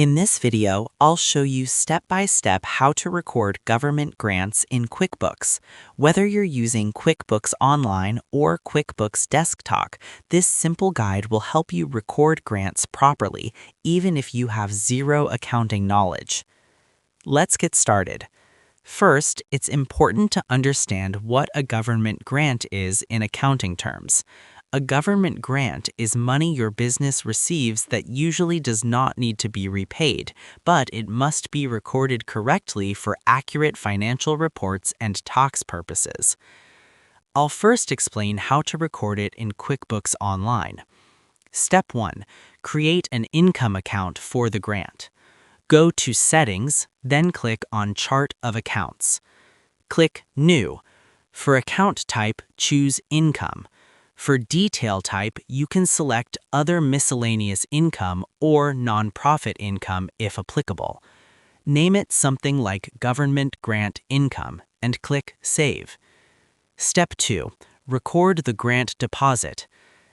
In this video, I'll show you step-by-step how to record government grants in QuickBooks. Whether you're using QuickBooks Online or QuickBooks Desktop, this simple guide will help you record grants properly, even if you have zero accounting knowledge. Let's get started. First, it's important to understand what a government grant is in accounting terms. A government grant is money your business receives that usually does not need to be repaid, but it must be recorded correctly for accurate financial reports and tax purposes. I'll first explain how to record it in QuickBooks Online. Step 1. Create an income account for the grant. Go to Settings, then click on Chart of Accounts. Click New. For account type, choose Income. For detail type, you can select Other Miscellaneous Income or Nonprofit Income if applicable. Name it something like Government Grant Income and click Save. Step 2. Record the grant deposit.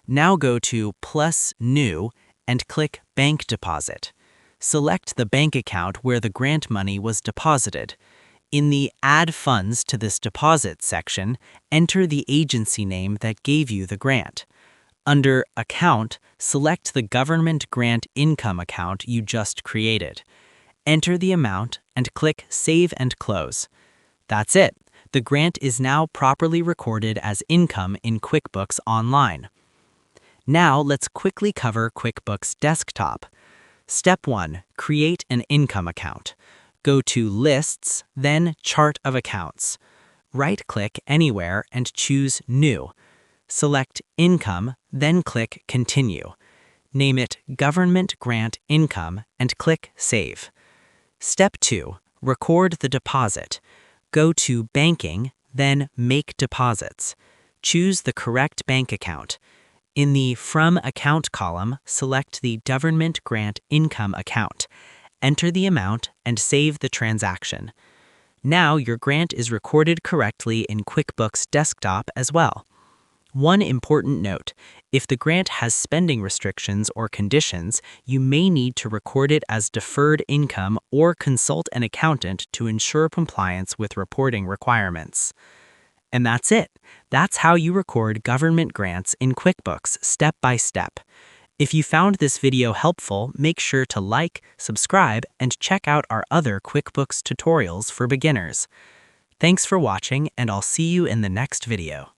Now go to Plus New and click Bank Deposit. Select the bank account where the grant money was deposited. In the Add Funds to this deposit section, enter the agency name that gave you the grant. Under Account, select the Government Grant Income account you just created. Enter the amount and click Save and Close. That's it. The grant is now properly recorded as income in QuickBooks Online. Now let's quickly cover QuickBooks Desktop. Step 1. Create an income account. Go to Lists, then Chart of Accounts. Right-click anywhere and choose New. Select Income, then click Continue. Name it Government Grant Income and click Save. Step 2. Record the deposit. Go to Banking, then Make Deposits. Choose the correct bank account. In the From Account column, select the Government Grant Income account. Enter the amount and save the transaction. Now your grant is recorded correctly in QuickBooks Desktop as well. One important note: if the grant has spending restrictions or conditions, you may need to record it as deferred income or consult an accountant to ensure compliance with reporting requirements. And that's it. That's how you record government grants in QuickBooks step by step. If you found this video helpful, make sure to like, subscribe, and check out our other QuickBooks tutorials for beginners. Thanks for watching, and I'll see you in the next video.